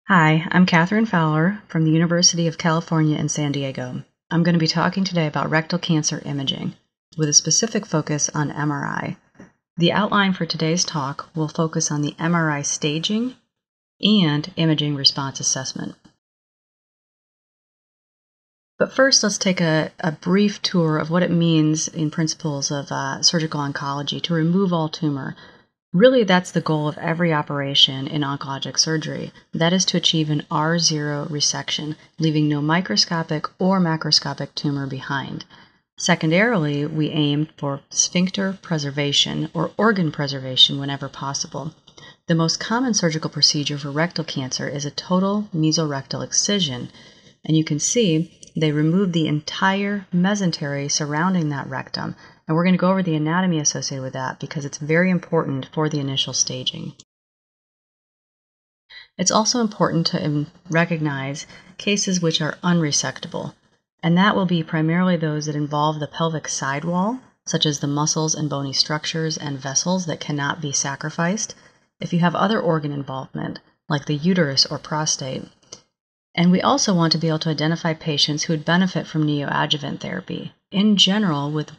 Hi, I'm Katherine Fowler from the University of California in San Diego. I'm going to be talking today about rectal cancer imaging, with a specific focus on MRI. The outline for today's talk will focus on the MRI staging and imaging response assessment. But first, let's take a brief tour of what it means in principles of surgical oncology to remove all tumor. Really, that's the goal of every operation in oncologic surgery. That is to achieve an R0 resection, leaving no microscopic or macroscopic tumor behind. Secondarily, we aim for sphincter preservation or organ preservation whenever possible. The most common surgical procedure for rectal cancer is a total mesorectal excision, and you can see they remove the entire mesentery surrounding that rectum. And we're going to go over the anatomy associated with that because it's very important for the initial staging. It's also important to recognize cases which are unresectable, and that will be primarily those that involve the pelvic sidewall, such as the muscles and bony structures and vessels that cannot be sacrificed. If you have other organ involvement, like the uterus or prostate. And we also want to be able to identify patients who would benefit from neoadjuvant therapy. In general, with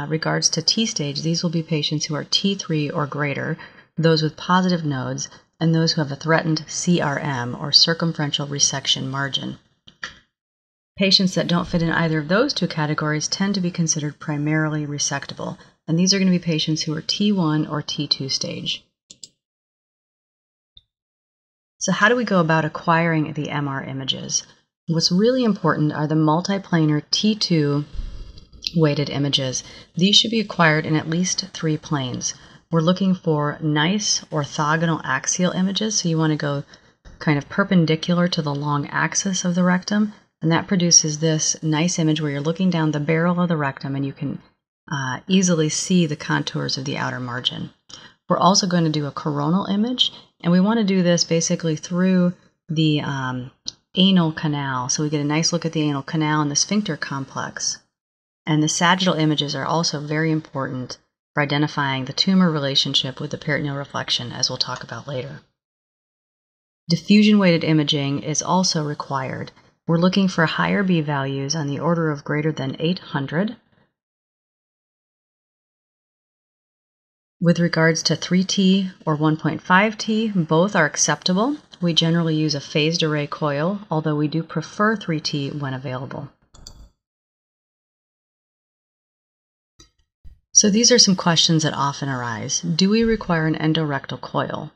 regards to T-stage, these will be patients who are T3 or greater, those with positive nodes, and those who have a threatened CRM or circumferential resection margin. Patients that don't fit in either of those two categories tend to be considered primarily resectable, and these are going to be patients who are T1 or T2 stage. So how do we go about acquiring the MR images? What's really important are the multiplanar T2 weighted images. These should be acquired in at least 3 planes. We're looking for nice orthogonal axial images, so you want to go kind of perpendicular to the long axis of the rectum, and that produces this nice image where you're looking down the barrel of the rectum and you can easily see the contours of the outer margin. We're also going to do a coronal image, and we want to do this basically through the anal canal, so we get a nice look at the anal canal and the sphincter complex. And the sagittal images are also very important for identifying the tumor relationship with the peritoneal reflection, as we'll talk about later. Diffusion-weighted imaging is also required. We're looking for higher B values on the order of greater than 800. With regards to 3T or 1.5T, both are acceptable. We generally use a phased array coil, although we do prefer 3T when available. So these are some questions that often arise. Do we require an endorectal coil?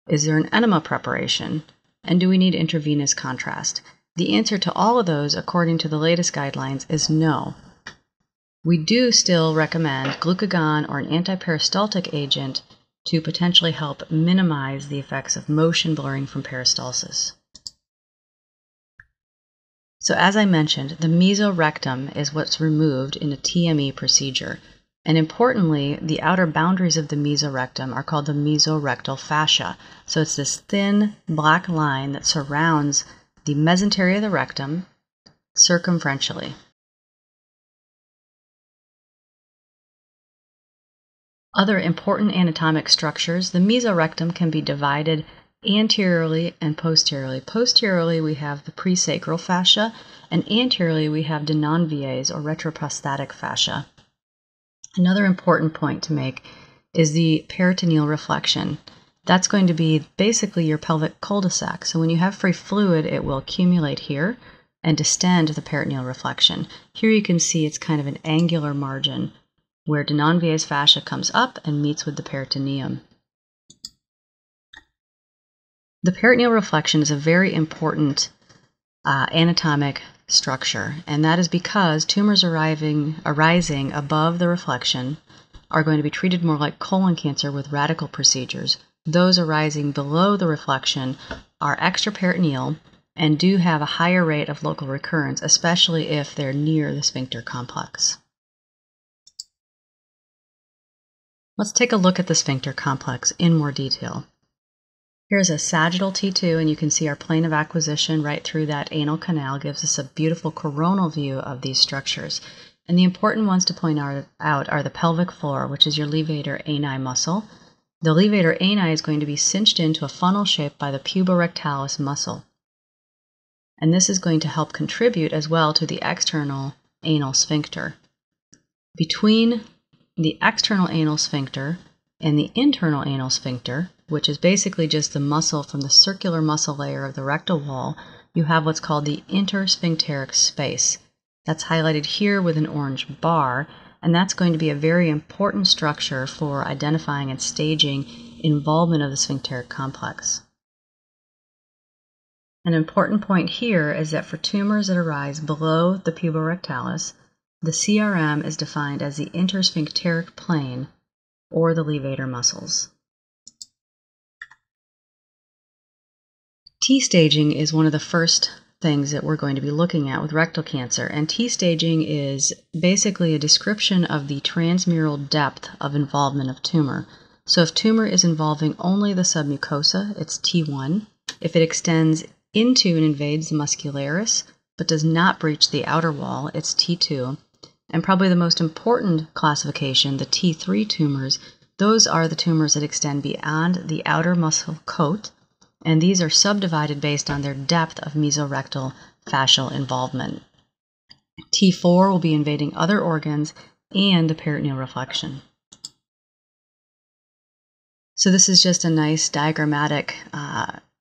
Is there an enema preparation? And do we need intravenous contrast? The answer to all of those, according to the latest guidelines, is no. We do still recommend glucagon or an antiperistaltic agent to potentially help minimize the effects of motion blurring from peristalsis. So as I mentioned, the mesorectum is what's removed in a TME procedure. And importantly, the outer boundaries of the mesorectum are called the mesorectal fascia. So it's this thin black line that surrounds the mesentery of the rectum circumferentially. Other important anatomic structures, the mesorectum can be divided anteriorly and posteriorly. Posteriorly, we have the presacral fascia, and anteriorly, we have de non-vies or retroprostatic fascia. Another important point to make is the peritoneal reflection. That's going to be basically your pelvic cul-de-sac. So when you have free fluid, it will accumulate here and distend the peritoneal reflection. Here you can see it's kind of an angular margin where de non-vies fascia comes up and meets with the peritoneum. The peritoneal reflection is a very important anatomic structure, and that is because tumors arising above the reflection are going to be treated more like colon cancer with radical procedures. Those arising below the reflection are extraperitoneal and do have a higher rate of local recurrence, especially if they're near the sphincter complex. Let's take a look at the sphincter complex in more detail. Here's a sagittal T2, and you can see our plane of acquisition right through that anal canal gives us a beautiful coronal view of these structures. And the important ones to point out are the pelvic floor, which is your levator ani muscle. The levator ani is going to be cinched into a funnel shape by the puborectalis muscle. and this is going to help contribute as well to the external anal sphincter. Between the external anal sphincter and the internal anal sphincter, which is basically just the muscle from the circular muscle layer of the rectal wall, you have what's called the intersphincteric space. That's highlighted here with an orange bar, and that's going to be a very important structure for identifying and staging involvement of the sphincteric complex. An important point here is that for tumors that arise below the puborectalis, the CRM is defined as the intersphincteric plane or the levator muscles. T-staging is one of the first things that we're going to be looking at with rectal cancer, and T-staging is basically a description of the transmural depth of involvement of tumor. So if tumor is involving only the submucosa, it's T1. If it extends into and invades the muscularis, but does not breach the outer wall, it's T2. And probably the most important classification, the T3 tumors, those are the tumors that extend beyond the outer muscle coat, and these are subdivided based on their depth of mesorectal fascial involvement. T4 will be invading other organs and the peritoneal reflection. So this is just a nice diagrammatic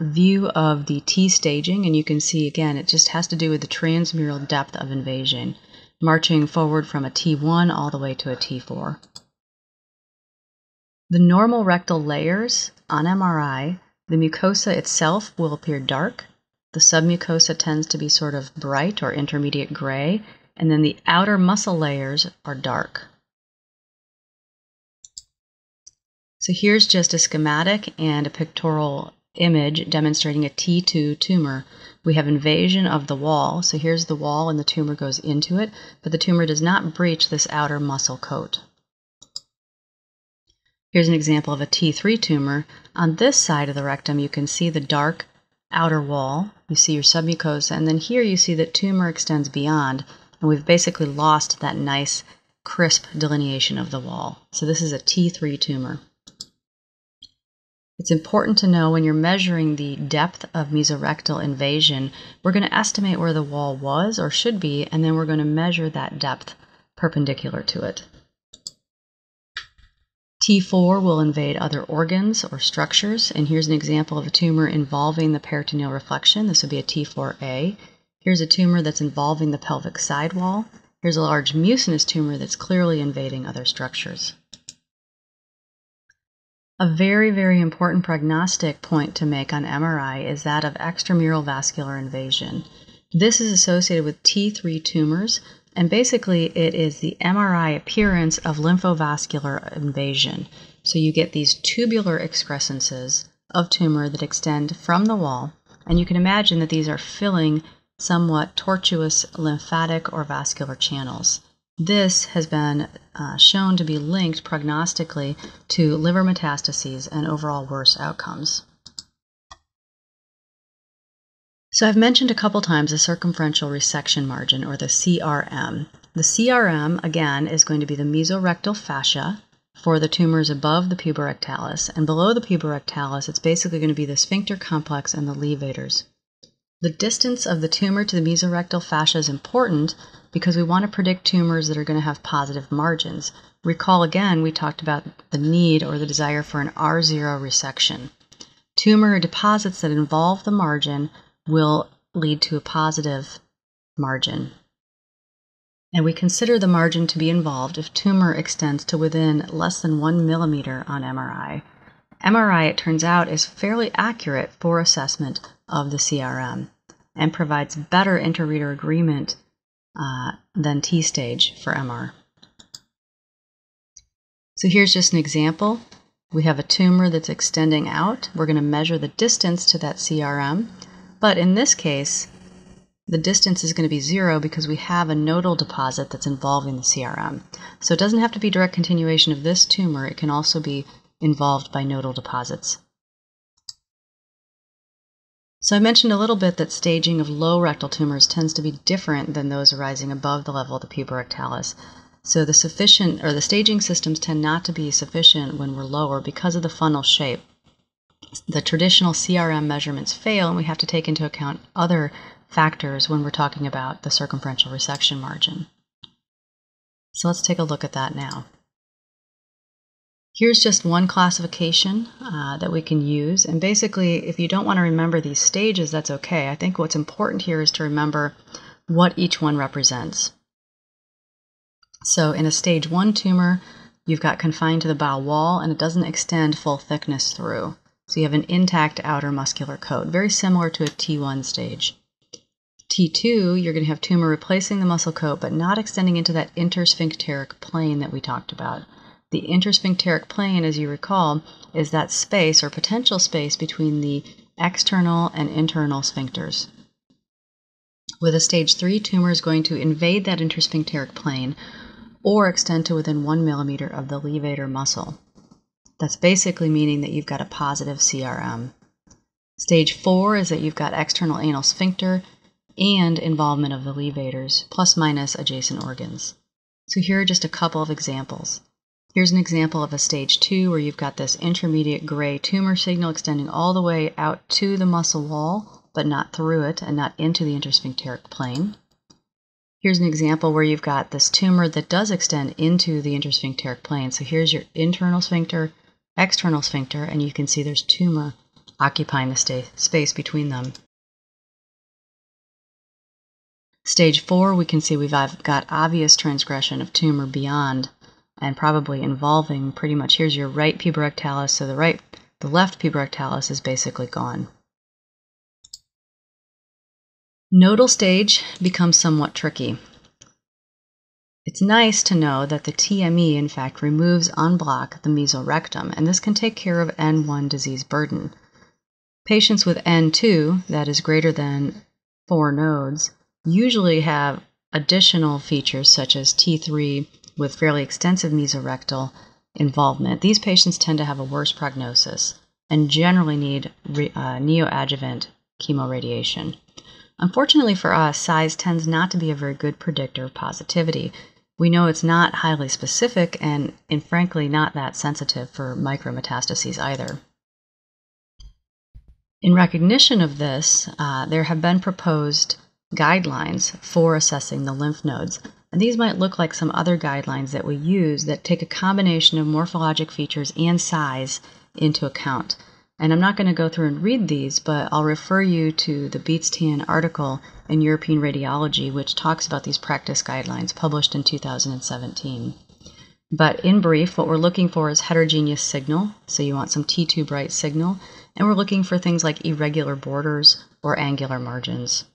view of the T staging, and you can see again it just has to do with the transmural depth of invasion, marching forward from a T1 all the way to a T4. The normal rectal layers on MRI, the mucosa itself will appear dark, the submucosa tends to be sort of bright or intermediate gray, and then the outer muscle layers are dark. So here's just a schematic and a pictorial image demonstrating a T2 tumor. We have invasion of the wall, so here's the wall and the tumor goes into it, but the tumor does not breach this outer muscle coat. Here's an example of a T3 tumor. On this side of the rectum, you can see the dark outer wall. You see your submucosa, and then here you see that tumor extends beyond, and we've basically lost that nice, crisp delineation of the wall. So this is a T3 tumor. It's important to know when you're measuring the depth of mesorectal invasion, we're going to estimate where the wall was or should be, and then we're going to measure that depth perpendicular to it. T4 will invade other organs or structures, and here's an example of a tumor involving the peritoneal reflection. This would be a T4A. Here's a tumor that's involving the pelvic sidewall. Here's a large mucinous tumor that's clearly invading other structures. A very, very important prognostic point to make on MRI is that of extramural vascular invasion. This is associated with T3 tumors, and basically it is the MRI appearance of lymphovascular invasion. So you get these tubular excrescences of tumor that extend from the wall, and you can imagine that these are filling somewhat tortuous lymphatic or vascular channels. This has been shown to be linked prognostically to liver metastases and overall worse outcomes. So I've mentioned a couple times the circumferential resection margin, or the CRM. The CRM, again, is going to be the mesorectal fascia for the tumors above the puborectalis, and below the puborectalis, it's basically going to be the sphincter complex and the levators. The distance of the tumor to the mesorectal fascia is important because we want to predict tumors that are going to have positive margins. Recall again, we talked about the need or the desire for an R0 resection. Tumor deposits that involve the margin will lead to a positive margin. And we consider the margin to be involved if tumor extends to within less than 1 millimeter on MRI. MRI, it turns out, is fairly accurate for assessment of the CRM and provides better interreader agreement than T-stage for MR. So here's just an example. We have a tumor that's extending out. We're going to measure the distance to that CRM, but in this case, the distance is going to be 0 because we have a nodal deposit that's involving the CRM. So it doesn't have to be direct continuation of this tumor. It can also be involved by nodal deposits. So I mentioned a little bit that staging of low rectal tumors tends to be different than those arising above the level of the puborectalis. So the staging systems tend not to be sufficient when we're lower because of the funnel shape. The traditional CRM measurements fail, and we have to take into account other factors when we're talking about the circumferential resection margin. So let's take a look at that now. Here's just one classification that we can use, and basically if you don't want to remember these stages, that's okay. I think what's important here is to remember what each one represents. So in a stage 1 tumor, you've got confined to the bowel wall and it doesn't extend full thickness through. So you have an intact outer muscular coat, very similar to a T1 stage. T2, you're going to have tumor replacing the muscle coat but not extending into that intersphincteric plane that we talked about. The intersphincteric plane, as you recall, is that space or potential space between the external and internal sphincters. With a stage 3, tumor is going to invade that intersphincteric plane or extend to within 1 millimeter of the levator muscle. That's basically meaning that you've got a positive CRM. Stage 4 is that you've got external anal sphincter and involvement of the levators, plus minus adjacent organs. So here are just a couple of examples. Here's an example of a stage 2 where you've got this intermediate gray tumor signal extending all the way out to the muscle wall, but not through it and not into the intersphincteric plane. Here's an example where you've got this tumor that does extend into the intersphincteric plane. So here's your internal sphincter, external sphincter, and you can see there's tumor occupying the space between them. Stage 4, we can see we've got obvious transgression of tumor beyond and probably involving pretty much, here's your right puborectalis, so the left puborectalis is basically gone. Nodal stage becomes somewhat tricky. It's nice to know that the TME, in fact, removes en bloc the mesorectum, and this can take care of N1 disease burden. Patients with N2, that is greater than 4 nodes, usually have additional features such as T3 with fairly extensive mesorectal involvement. These patients tend to have a worse prognosis and generally need neoadjuvant chemoradiation. Unfortunately for us, size tends not to be a very good predictor of positivity. We know it's not highly specific and frankly not that sensitive for micrometastases either. In recognition of this, there have been proposed guidelines for assessing the lymph nodes. And these might look like some other guidelines that we use that take a combination of morphologic features and size into account. And I'm not going to go through and read these, but I'll refer you to the Beetz-Tan article in European Radiology, which talks about these practice guidelines published in 2017. But in brief, what we're looking for is heterogeneous signal, so you want some T2 bright signal, and we're looking for things like irregular borders or angular margins.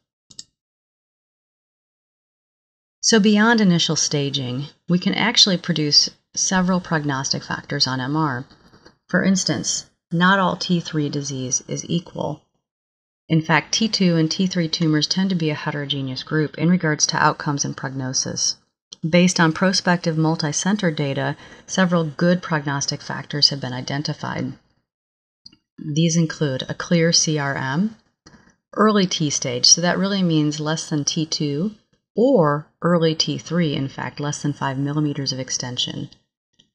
So beyond initial staging, we can actually produce several prognostic factors on MR. For instance, not all T3 disease is equal. In fact, T2 and T3 tumors tend to be a heterogeneous group in regards to outcomes and prognosis. Based on prospective multi-center data, several good prognostic factors have been identified. These include a clear CRM, early T stage, so that really means less than T2, or early T3, in fact, less than 5 millimeters of extension,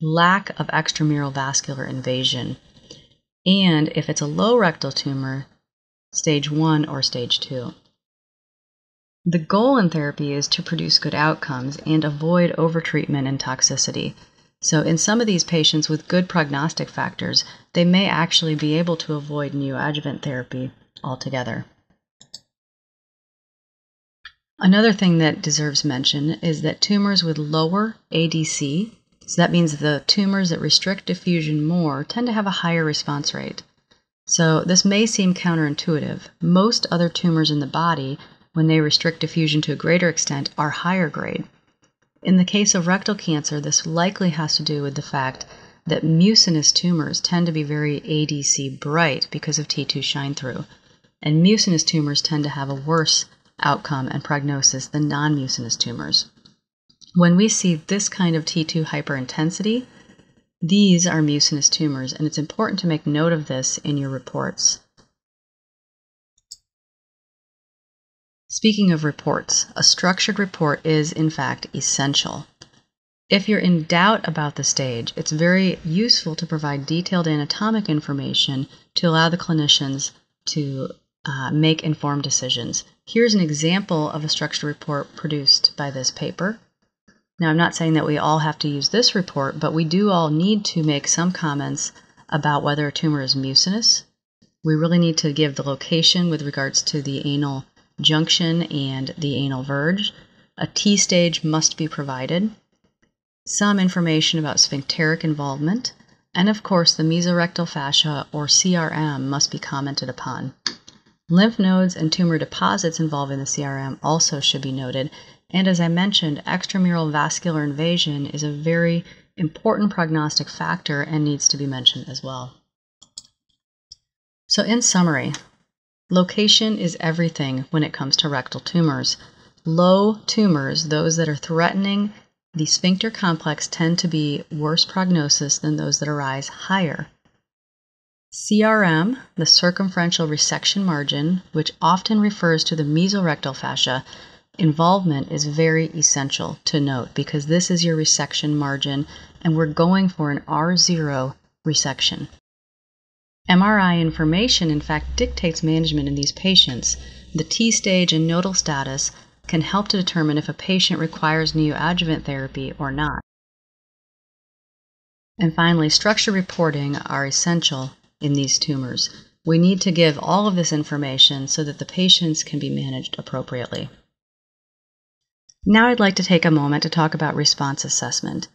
lack of extramural vascular invasion, and if it's a low rectal tumor, stage 1 or stage 2. The goal in therapy is to produce good outcomes and avoid overtreatment and toxicity. So in some of these patients with good prognostic factors, they may actually be able to avoid neoadjuvant therapy altogether. Another thing that deserves mention is that tumors with lower ADC, so that means the tumors that restrict diffusion more, tend to have a higher response rate. So this may seem counterintuitive. Most other tumors in the body, when they restrict diffusion to a greater extent, are higher grade. In the case of rectal cancer, this likely has to do with the fact that mucinous tumors tend to be very ADC bright because of T2 shine through, and mucinous tumors tend to have a worse outcome and prognosis than non-mucinous tumors. When we see this kind of T2 hyperintensity, these are mucinous tumors, and it's important to make note of this in your reports. Speaking of reports, a structured report is, in fact, essential. If you're in doubt about the stage, it's very useful to provide detailed anatomic information to allow the clinicians to make informed decisions. Here's an example of a structured report produced by this paper. Now, I'm not saying that we all have to use this report, but we do all need to make some comments about whether a tumor is mucinous. We really need to give the location with regards to the anal junction and the anal verge. A T stage must be provided. Some information about sphincteric involvement. And of course, the mesorectal fascia, or CRM, must be commented upon. Lymph nodes and tumor deposits involving the CRM also should be noted. And as I mentioned, extramural vascular invasion is a very important prognostic factor and needs to be mentioned as well. So in summary, location is everything when it comes to rectal tumors. Low tumors, those that are threatening the sphincter complex, tend to be worse prognosis than those that arise higher. CRM, the circumferential resection margin, which often refers to the mesorectal fascia, involvement is very essential to note because this is your resection margin and we're going for an R0 resection. MRI information, in fact, dictates management in these patients. The T stage and nodal status can help to determine if a patient requires neoadjuvant therapy or not. And finally, structure reporting are essential in these tumors. We need to give all of this information so that the patients can be managed appropriately. Now I'd like to take a moment to talk about response assessment.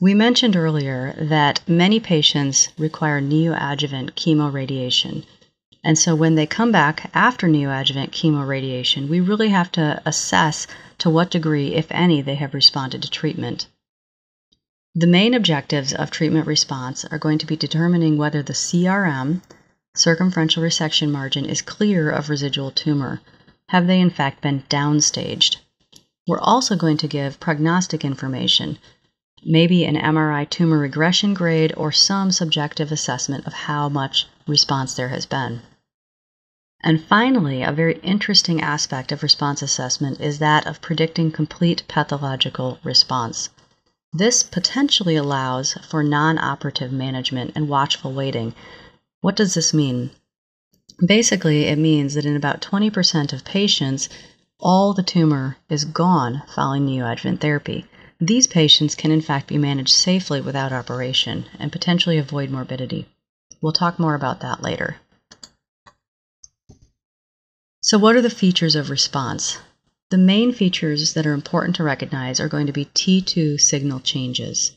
We mentioned earlier that many patients require neoadjuvant chemoradiation. And so when they come back after neoadjuvant chemoradiation, we really have to assess to what degree, if any, they have responded to treatment. The main objectives of treatment response are going to be determining whether the CRM, circumferential resection margin, is clear of residual tumor. Have they in fact been downstaged? We're also going to give prognostic information, maybe an MRI tumor regression grade or some subjective assessment of how much response there has been. And finally, a very interesting aspect of response assessment is that of predicting complete pathological response. This potentially allows for non-operative management and watchful waiting. What does this mean? Basically, it means that in about 20% of patients, all the tumor is gone following neoadjuvant therapy. These patients can in fact be managed safely without operation and potentially avoid morbidity. We'll talk more about that later. So what are the features of response? The main features that are important to recognize are going to be T2 signal changes.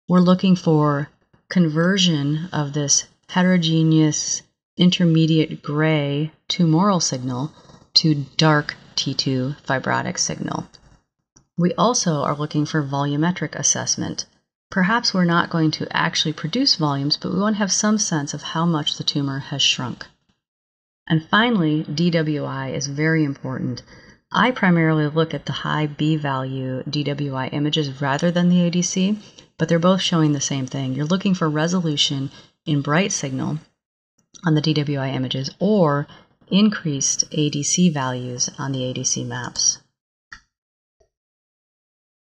We're looking for conversion of this heterogeneous intermediate gray tumoral signal to dark T2 fibrotic signal. We also are looking for volumetric assessment. Perhaps we're not going to actually produce volumes, but we want to have some sense of how much the tumor has shrunk. And finally, DWI is very important. I primarily look at the high B value DWI images rather than the ADC, but they're both showing the same thing. You're looking for resolution in bright signal on the DWI images or increased ADC values on the ADC maps.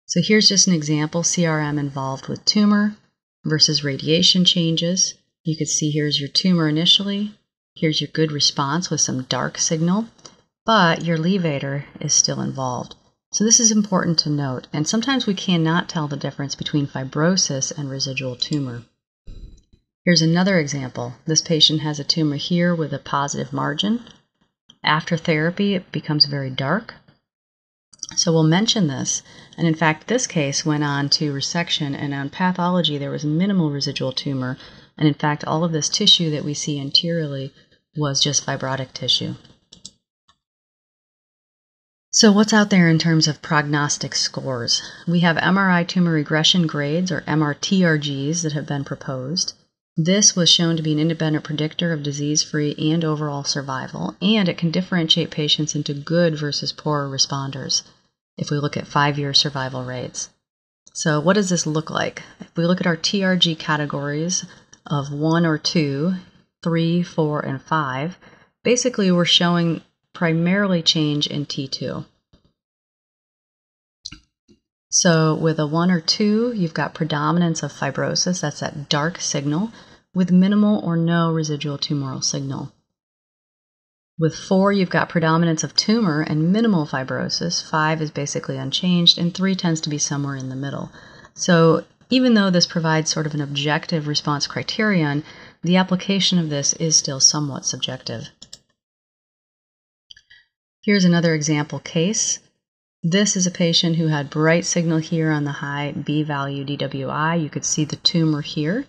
So here's just an example, CRM involved with tumor versus radiation changes. You can see here's your tumor initially. Here's your good response with some dark signal, but your levator is still involved. So this is important to note, and sometimes we cannot tell the difference between fibrosis and residual tumor. Here's another example. This patient has a tumor here with a positive margin. After therapy, it becomes very dark. So we'll mention this, and in fact, this case went on to resection, and on pathology, there was minimal residual tumor, and in fact, all of this tissue that we see anteriorly was just fibrotic tissue. So what's out there in terms of prognostic scores? We have MRI tumor regression grades, or MRTRGs, that have been proposed. This was shown to be an independent predictor of disease-free and overall survival, and it can differentiate patients into good versus poor responders if we look at 5-year survival rates. So what does this look like? If we look at our TRG categories of 1 or 2, 3, 4, and 5, basically we're showing primarily change in T2. So with a 1 or 2, you've got predominance of fibrosis, that's that dark signal, with minimal or no residual tumoral signal. With 4, you've got predominance of tumor and minimal fibrosis. 5 is basically unchanged, and 3 tends to be somewhere in the middle. So even though this provides sort of an objective response criterion, the application of this is still somewhat subjective. Here's another example case. This is a patient who had bright signal here on the high B-value DWI. You could see the tumor here.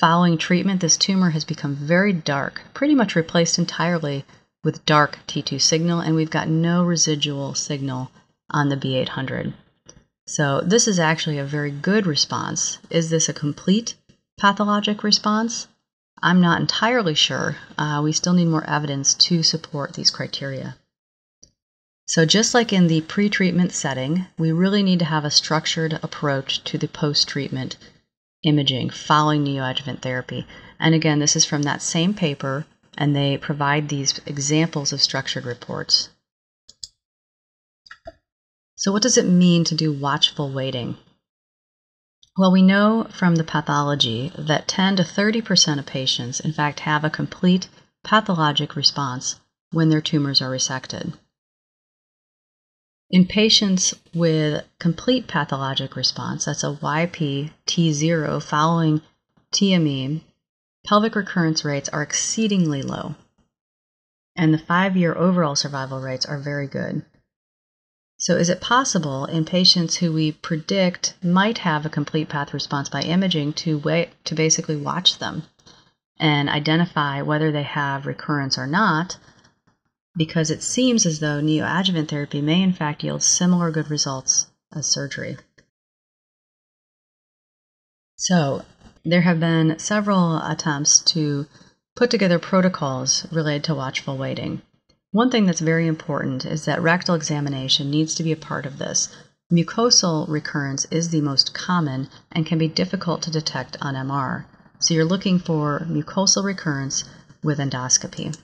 Following treatment, this tumor has become very dark, pretty much replaced entirely with dark T2 signal, and we've got no residual signal on the B800. So this is actually a very good response. Is this a complete pathologic response? I'm not entirely sure. We still need more evidence to support these criteria. So just like in the pre-treatment setting, we really need to have a structured approach to the post-treatment imaging following neoadjuvant therapy. And again, this is from that same paper, and they provide these examples of structured reports. So what does it mean to do watchful waiting? Well, we know from the pathology that 10 to 30% of patients, in fact, have a complete pathologic response when their tumors are resected. In patients with complete pathologic response, that's a YP-T0 following TME, pelvic recurrence rates are exceedingly low, and the 5-year overall survival rates are very good. So is it possible in patients who we predict might have a complete path response by imaging to basically watch them and identify whether they have recurrence or not? Because it seems as though neoadjuvant therapy may in fact yield similar good results as surgery. So there have been several attempts to put together protocols related to watchful waiting. One thing that's very important is that rectal examination needs to be a part of this. Mucosal recurrence is the most common and can be difficult to detect on MR. So you're looking for mucosal recurrence with endoscopy.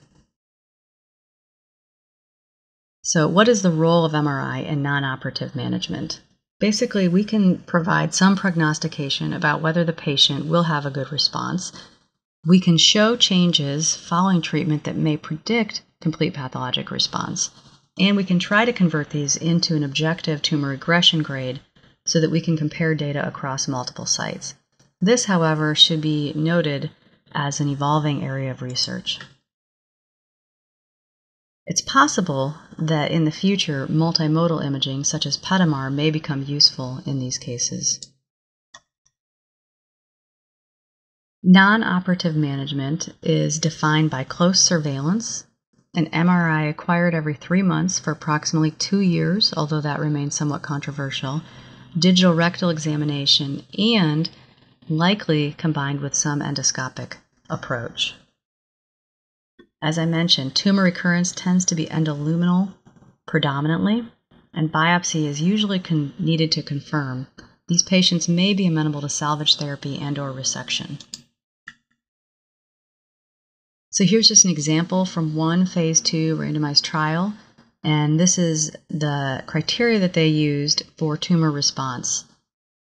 So what is the role of MRI in non-operative management? Basically, we can provide some prognostication about whether the patient will have a good response. We can show changes following treatment that may predict complete pathologic response. And we can try to convert these into an objective tumor regression grade so that we can compare data across multiple sites. This, however, should be noted as an evolving area of research. It's possible that in the future, multimodal imaging, such as PET-MR, may become useful in these cases. Non-operative management is defined by close surveillance, an MRI acquired every 3 months for approximately 2 years, although that remains somewhat controversial, digital rectal examination, and likely combined with some endoscopic approach. As I mentioned, tumor recurrence tends to be endoluminal predominantly, and biopsy is usually needed to confirm. These patients may be amenable to salvage therapy and/or resection. So here's just an example from one phase 2 randomized trial, and this is the criteria that they used for tumor response.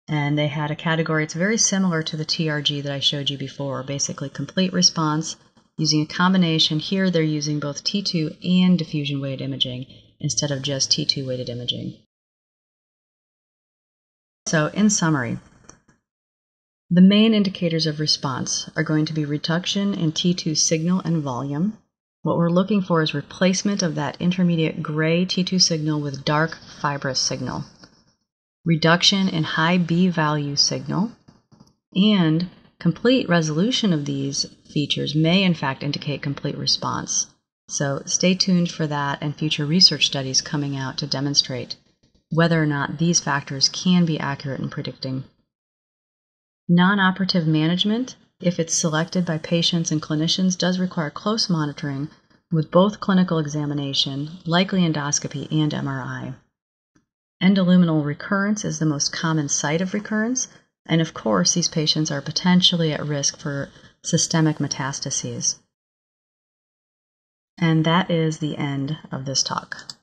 And they had a category, it's very similar to the TRG that I showed you before, basically complete response, using a combination. Here they're using both T2 and diffusion-weighted imaging instead of just T2-weighted imaging. So in summary, the main indicators of response are going to be reduction in T2 signal and volume. What we're looking for is replacement of that intermediate gray T2 signal with dark fibrous signal, reduction in high B value signal, and complete resolution of these features may in fact indicate complete response. So stay tuned for that and future research studies coming out to demonstrate whether or not these factors can be accurate in predicting. Non-operative management, if it's selected by patients and clinicians, does require close monitoring with both clinical examination, likely endoscopy, and MRI. Endoluminal recurrence is the most common site of recurrence, and of course, these patients are potentially at risk for systemic metastases. And that is the end of this talk.